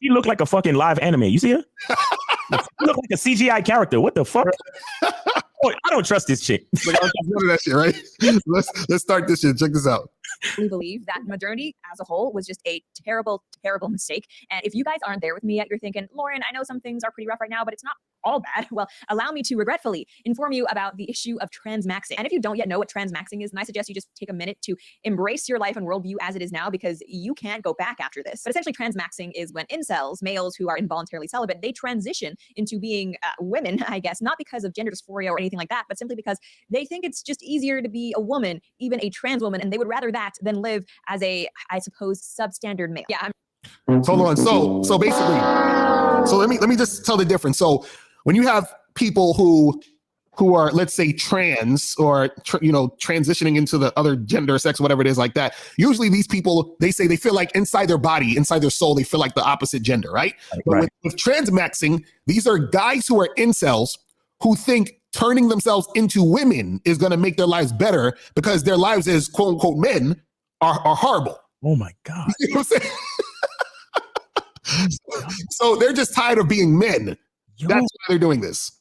She looked like a fucking live anime. You see her? She looked like a CGI character. What the fuck? Boy, I don't trust this chick. Like, I was that shit, right? Let's start this shit. Check this out. We believe that modernity as a whole was just a terrible, terrible mistake. And if you guys aren't there with me yet, you're thinking, Lauren, I know some things are pretty rough right now, but it's not all bad. Well, allow me to regretfully inform you about the issue of transmaxing. And if you don't yet know what transmaxing is, then I suggest you just take a minute to embrace your life and worldview as it is now, because you can't go back after this. But essentially, transmaxing is when incels, males who are involuntarily celibate, they transition into being women, I guess, not because of gender dysphoria or anything like that, but simply because they think it's just easier to be a woman, even a trans woman, and they would rather that than live as a, I suppose, substandard male. Yeah. Hold on. So basically, so let me just tell the difference. So when you have people who are, let's say, trans or transitioning into the other gender, sex, whatever it is like that, usually these people, they say they feel like inside their body, inside their soul, they feel like the opposite gender, right? But with transmaxing, these are guys who are incels who think turning themselves into women is going to make their lives better because their lives as quote unquote men are horrible. Oh my God. You know what I'm saying? So they're just tired of being men. Yo, that's why they're doing this.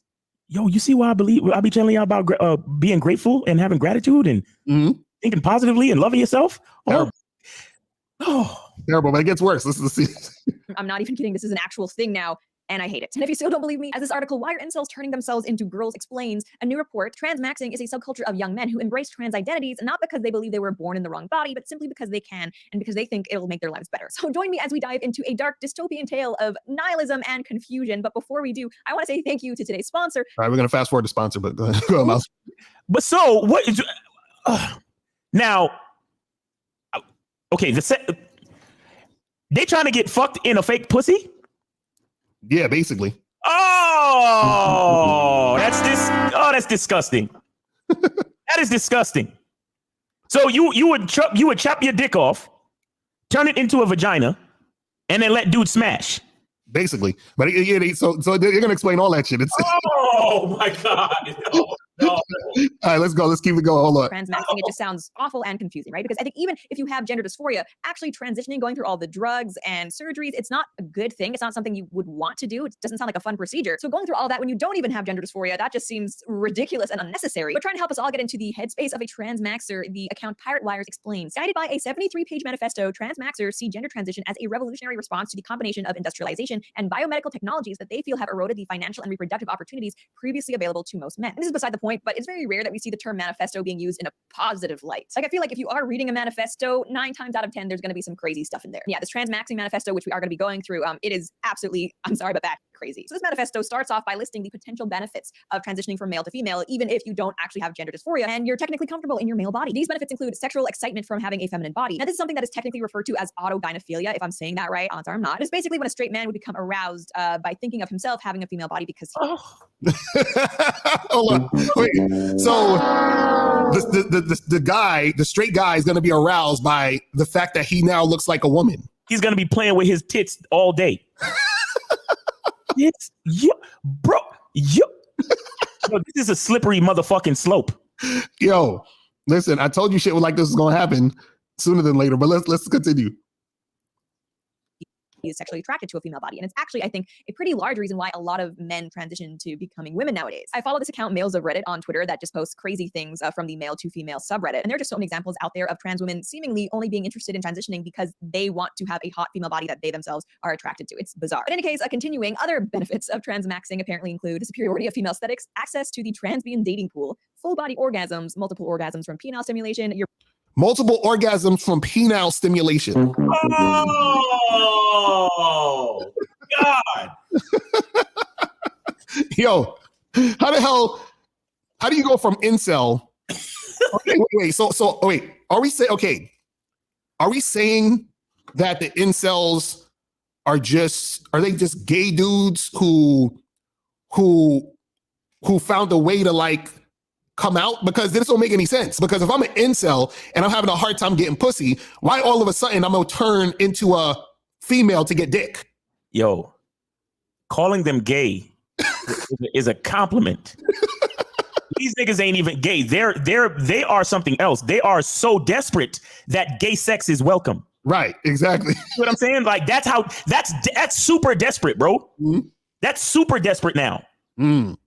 Yo, you see why I be telling you about being grateful and having gratitude and thinking positively and loving yourself? Terrible, but it gets worse. Let's see. I'm not even kidding. This is an actual thing now, and I hate it. And if you still don't believe me, as this article, Why Are Incels Turning Themselves Into Girls explains, a new report, transmaxing is a subculture of young men who embrace trans identities, not because they believe they were born in the wrong body, but simply because they can, and because they think it'll make their lives better. So join me as we dive into a dark dystopian tale of nihilism and confusion. But before we do, I want to say thank you to today's sponsor. All right, we're going to fast forward to sponsor, but go ahead, Mouse. But so, what is... now, okay, they trying to get fucked in a fake pussy? Yeah, basically. Oh, that's disgusting. That is disgusting. So you would chop your dick off, turn it into a vagina, and then let dude smash. Basically, but so they're gonna explain all that shit. Oh my God! No. All right, let's go. Let's keep it going. Hold on. Transmaxing, it just sounds awful and confusing, right? Because I think even if you have gender dysphoria, actually transitioning, going through all the drugs and surgeries, it's not a good thing. It's not something you would want to do. It doesn't sound like a fun procedure. So going through all that when you don't even have gender dysphoria, that just seems ridiculous and unnecessary. But trying to help us all get into the headspace of a transmaxer, the account Pirate Wires explains. Guided by a 73-page manifesto, transmaxers see gender transition as a revolutionary response to the combination of industrialization and biomedical technologies that they feel have eroded the financial and reproductive opportunities previously available to most men. And this is beside the point, but it's very rare that we see the term manifesto being used in a positive light. Like, I feel like if you are reading a manifesto, 9 times out of 10, there's going to be some crazy stuff in there. Yeah, this transmaxing manifesto, which we are going to be going through, it is absolutely, I'm sorry about that, crazy. So this manifesto starts off by listing the potential benefits of transitioning from male to female, even if you don't actually have gender dysphoria and you're technically comfortable in your male body. These benefits include sexual excitement from having a feminine body. Now, this is something that is technically referred to as autogynephilia, if I'm saying that right. Odds are I'm not. It's basically when a straight man would become aroused by thinking of himself having a female body because Hold on. Wait. So the straight guy is going to be aroused by the fact that he now looks like a woman. He's going to be playing with his tits all day. It's you, bro. Yo, this is a slippery motherfucking slope. Yo, listen, I told you shit like this was going to happen sooner than later, but let's continue. Is sexually attracted to a female body. And it's actually, I think, a pretty large reason why a lot of men transition to becoming women nowadays. I follow this account, Males of Reddit, on Twitter that just posts crazy things from the male to female subreddit. And there are just so many examples out there of trans women seemingly only being interested in transitioning because they want to have a hot female body that they themselves are attracted to. It's bizarre. But in any case, continuing, other benefits of transmaxing apparently include the superiority of female aesthetics, access to the transbian dating pool, full body orgasms, multiple orgasms from penile stimulation, multiple orgasms from penile stimulation. Oh, God. Yo, how do you go from incel? Okay, wait, so wait, are we saying that the incels are they just gay dudes who found a way to like come out? Because this don't make any sense. Because if I'm an incel and I'm having a hard time getting pussy, why all of a sudden I'm gonna turn into a female to get dick? Yo, calling them gay is a compliment. These niggas ain't even gay. They are something else. They are so desperate that gay sex is welcome. Right. Exactly. You know what I'm saying? Like that's super desperate, bro. Mhm. That's super desperate now. Mm.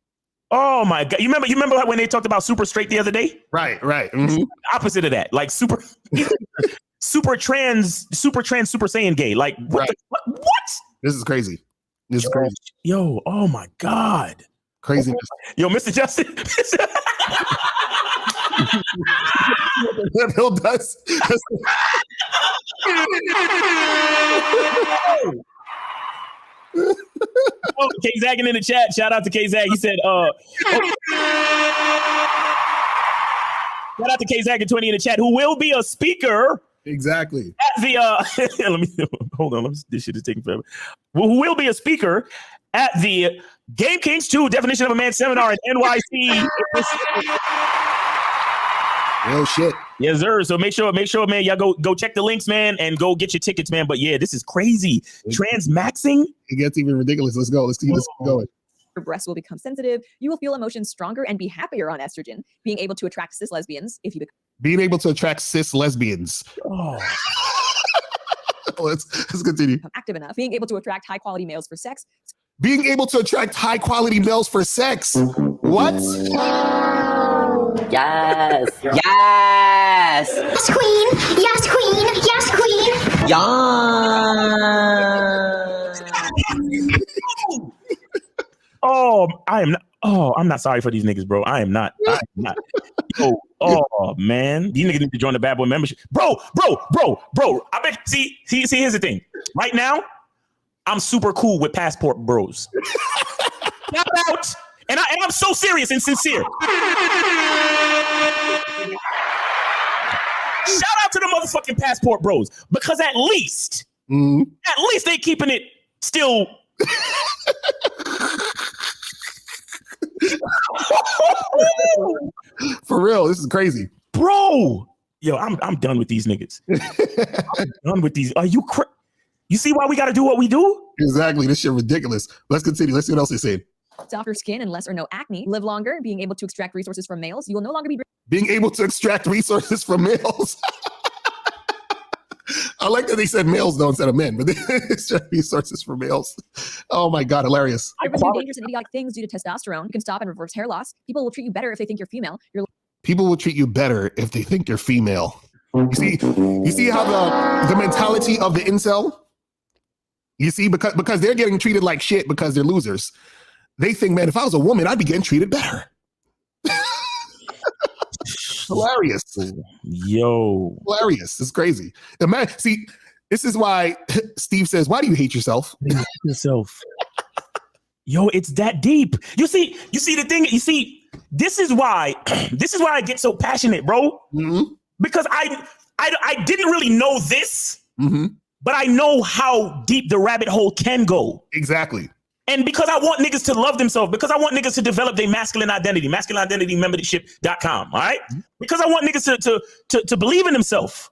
Oh my God. You remember when they talked about super straight the other day? Right. Mhm. Opposite of that. Like super trans, super Saiyan gay. Like what Right. what? This is crazy. This is crazy. Yo, oh my God. Craziness. Yo, Mr. Justin. Bill does. Oh, K Zagging in the chat. Shout out to K Zag. He said, shout out to K Zagging 20 in the chat, who will be a speaker Exactly. at the let me hold on. This shit is taking forever. Who will be a speaker at the Game Kings 2 Definition of a Man seminar in NYC. Real shit. Yes, sir. So make sure, man, y'all go check the links, man, and go get your tickets, man. But yeah, this is crazy. Transmaxing. It gets even ridiculous. Let's go. Let's keep this going. Your breasts will become sensitive. You will feel emotions stronger and be happier on estrogen. Being able to attract cis lesbians if you Being able to attract cis lesbians. Oh. Let's continue. become active enough. Being able to attract high quality males for sex. Being able to attract high quality males for sex. What? Yes. Yes. Yes, queen. Yes, queen. Yes, queen. Yes. I'm not sorry for these niggas, bro. I am not. Yo, oh man. These niggas need to join the Bad Boy membership. Bro. I bet see, here's the thing. Right now, I'm super cool with passport bros. Shout out. And I'm so serious and sincere. Shout out to the motherfucking passport bros. Because at least they keeping it still. For real, this is crazy. Bro. Yo, I'm done with these niggas. I'm done with these. Are you You see why we got to do what we do? Exactly. This shit ridiculous. Let's continue. Let's see what else they say. Softer skin and less or no acne. Live longer. Being able to extract resources from males. You will no longer be Being able to extract resources from males. I like that they said males though instead of men, but they extract resources from males. Oh my God, hilarious. driven to do dangerous and idiotic things due to testosterone. You can stop and reverse hair loss. People will treat you better if they think you're female. People will treat you better if they think you're female. You see how the mentality of the incel? You see, because they're getting treated like shit because they're losers. They think, man, if I was a woman, I'd be getting treated better. Hilarious. Yo. Hilarious. It's crazy. See, this is why Steve says, why do you hate yourself? Yourself. Yo, it's that deep. You see the thing, this is why I get so passionate, bro. Mm-hmm. Because I didn't really know this, but I know how deep the rabbit hole can go. Exactly. And because I want niggas to love themselves, because I want niggas to develop their masculine identity membership.com. All right. Because I want niggas to believe in themselves.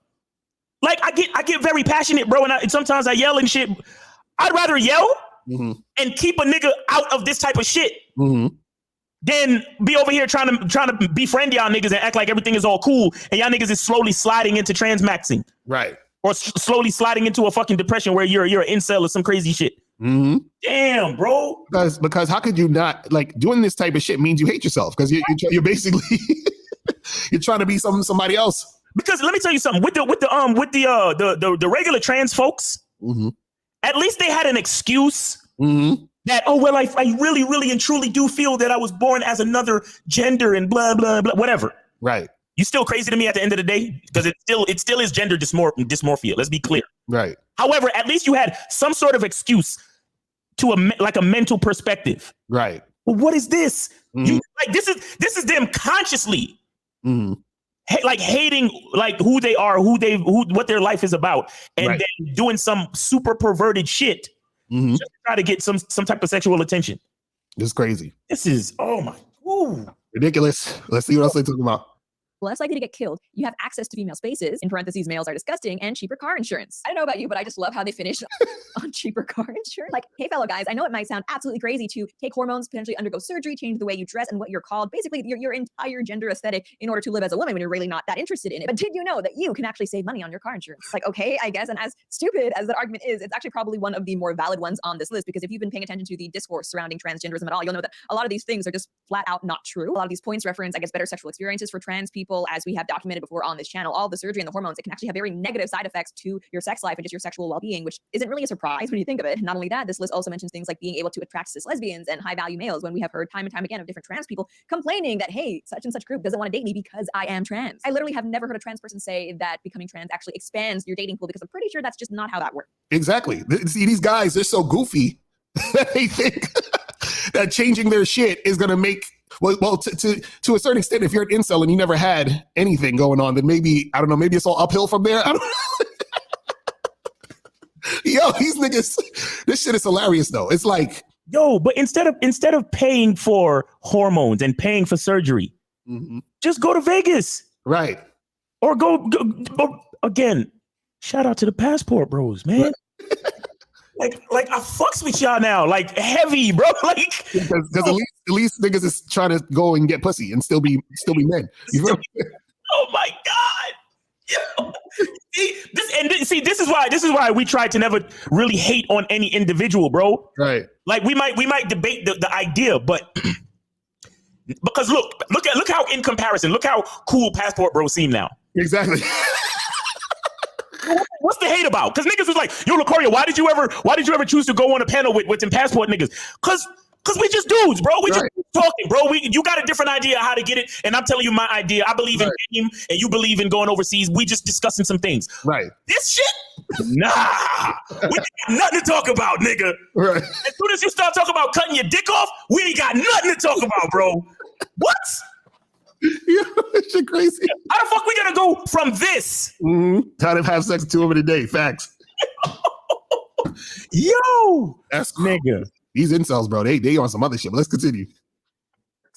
Like I get very passionate, bro. And sometimes I yell and shit. I'd rather yell and keep a nigga out of this type of shit than be over here trying to befriend y'all niggas and act like everything is all cool. And y'all niggas is slowly sliding into transmaxing. Right. Or slowly sliding into a fucking depression where you're an incel or some crazy shit. Damn, bro. Because how could you not, like, doing this type of shit means you hate yourself because you're basically you're trying to be somebody else. Because let me tell you something with the regular trans folks, at least they had an excuse that, oh well, I really, really and truly do feel that I was born as another gender and blah blah blah, whatever. Right. You still crazy to me at the end of the day because it still is gender dysmorphia. Let's be clear. Right. However, at least you had some sort of excuse to a mental perspective. Right. But what is this? This is them consciously hating like who they are, what their life is about, and then doing some super perverted shit just to try to get some type of sexual attention. It's crazy. This is ridiculous. Let's see what else they talking about. less likely to get killed, you have access to female spaces, in parentheses, males are disgusting, and cheaper car insurance. I don't know about you, but I just love how they finish on cheaper car insurance. Like, hey, fellow guys, I know it might sound absolutely crazy to take hormones, potentially undergo surgery, change the way you dress and what you're called, basically your entire gender aesthetic in order to live as a woman when you're really not that interested in it. But did you know that you can actually save money on your car insurance? Like, okay, I guess. And as stupid as that argument is, it's actually probably one of the more valid ones on this list, because if you've been paying attention to the discourse surrounding transgenderism at all, you'll know that a lot of these things are just flat out not true. A lot of these points reference, I guess, better sexual experiences for trans people, as we have documented before on this channel. All the surgery and the hormones, it can actually have very negative side effects to your sex life and just your sexual well-being, which isn't really a surprise when you think of it. Not only that, this list also mentions things like being able to attract cis lesbians and high-value males, when we have heard time and time again of different trans people complaining that, hey, such and such group doesn't want to date me because I am trans. I literally have never heard a trans person say that becoming trans actually expands your dating pool, because I'm pretty sure that's just not how that works. Exactly. See, these guys, they're so goofy that they think that changing their shit is going to make, well, to a certain extent, if you're an incel and you never had anything going on, then maybe, I don't know, maybe it's all uphill from there. I don't know. Yo, these niggas, this shit is hilarious though. It's like, yo, but instead of paying for hormones and paying for surgery, just go to Vegas. Right. Or go again. Shout out to the passport bros, man. Like I fucks with y'all now, like heavy, bro. Like, because at least niggas is trying to go and get pussy and still be men. You feel me? Oh my god. Yo. This is why we try to never really hate on any individual, bro. Right. Like we might debate the idea, but because look how, in comparison, look how cool passport bros seem now. Exactly. What's the hate about? Because niggas was like, yo, LaCoria, why did you ever choose to go on a panel with them passport niggas? Because we just dudes, bro. We just talking, bro. You got a different idea of how to get it, and I'm telling you my idea. I believe in game, and you believe in going overseas. We just discussing some things. Right. This shit, nah. We ain't got nothing to talk about, nigga. Right. As soon as you start talking about cutting your dick off, we ain't got nothing to talk about, bro. What? Yeah, this shit crazy. How the fuck we gonna go from this? Trying to have sex with 2 women a day. Facts. Yo, that's cool. Nigga. These incels, bro, they on some other shit. But let's continue.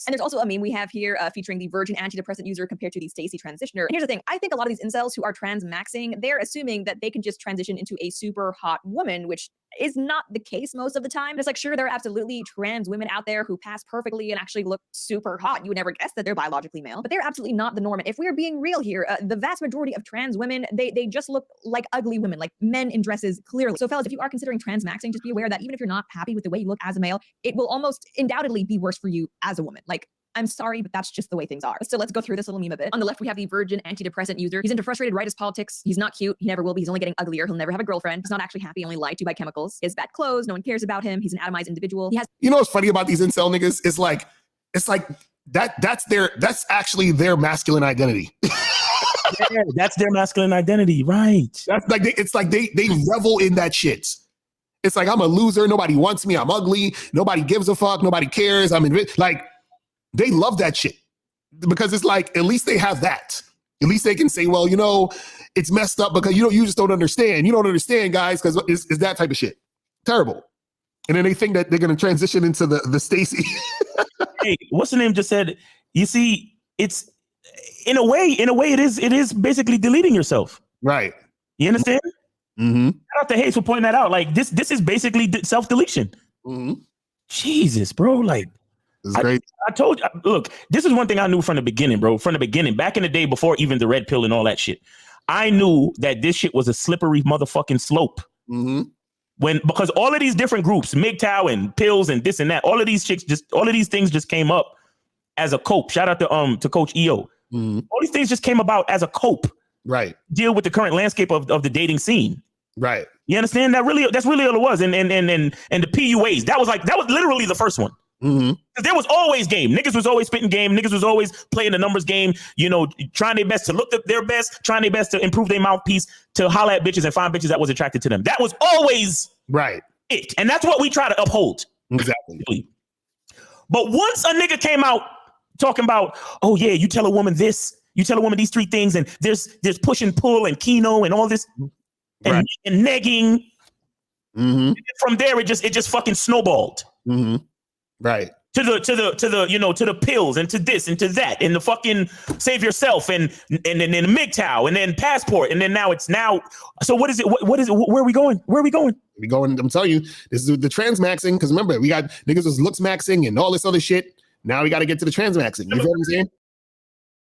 And there's also a meme we have here featuring the virgin antidepressant user compared to the Stacy transitioner. And here's the thing. I think a lot of these incels who are transmaxing, they're assuming that they can just transition into a super hot woman, which is not the case most of the time. It's like, sure, there are absolutely trans women out there who pass perfectly and actually look super hot. You would never guess that they're biologically male, but they're absolutely not the norm. And if we're being real here, the vast majority of trans women, they just look like ugly women, like men in dresses, clearly. So fellas, if you are considering transmaxing, just be aware that even if you're not happy with the way you look as a male, it will almost undoubtedly be worse for you as a woman. Like, I'm sorry, but that's just the way things are. So let's go through this little meme a bit. On the left, we have the virgin antidepressant user. He's into frustrated rightist politics. He's not cute. He never will be. He's only getting uglier. He'll never have a girlfriend. He's not actually happy, only lied to by chemicals. He has bad clothes. No one cares about him. He's an atomized individual. He has. You know what's funny about these incel niggas? It's like that's actually their masculine identity. Yeah, that's their masculine identity, right? That's like they revel in that shit. It's like, I'm a loser. Nobody wants me. I'm ugly. Nobody gives a fuck. Nobody cares. Like, they love that shit because it's like, at least they have that. At least they can say, well, you know, it's messed up because you just don't understand. You don't understand, guys, because it's that type of shit. Terrible. And then they think that they're going to transition into the Stacy. Hey, what's the name just said? You see, it's in a way, it is basically deleting yourself. Right. You understand? Mm-hmm. Shout out to Hayes for pointing that out. Like this is basically self-deletion. Mm-hmm. Jesus, bro. Like, it's great. I told you, look, this is one thing I knew from the beginning, bro. From the beginning, back in the day, before even the red pill and all that shit, I knew that this shit was a slippery motherfucking slope. Mm-hmm. Because all of these different groups, MGTOW and pills and this and that, all of these things just came up as a cope. Shout out to Coach EO. Mm-hmm. All these things just came about as a cope. Right. Deal with the current landscape of the dating scene. Right. You understand? That's really all it was. And the PUAs, that was literally the first one. Mm-hmm. There was always game. Niggas was always spitting game. Niggas was always playing the numbers game, trying their best to look their best, trying their best to improve their mouthpiece, to holler at bitches and find bitches that was attracted to them. That was always it. And that's what we try to uphold. Exactly. But once a nigga came out talking about, oh yeah, you tell a woman this, you tell a woman these 3 things, and there's push and pull and keno and all this and negging. Mm-hmm. From there, it just fucking snowballed. Mm-hmm. Right. to the pills and to this and to that and the fucking save yourself and then MGTOW and then passport and then now it's now. So what is it? What is it? Where are we going? Where are we going? We going. I'm telling you, this is the transmaxing. Because remember, we got niggas was looks maxing and all this other shit. Now we got to get to the transmaxing. You know what I'm saying?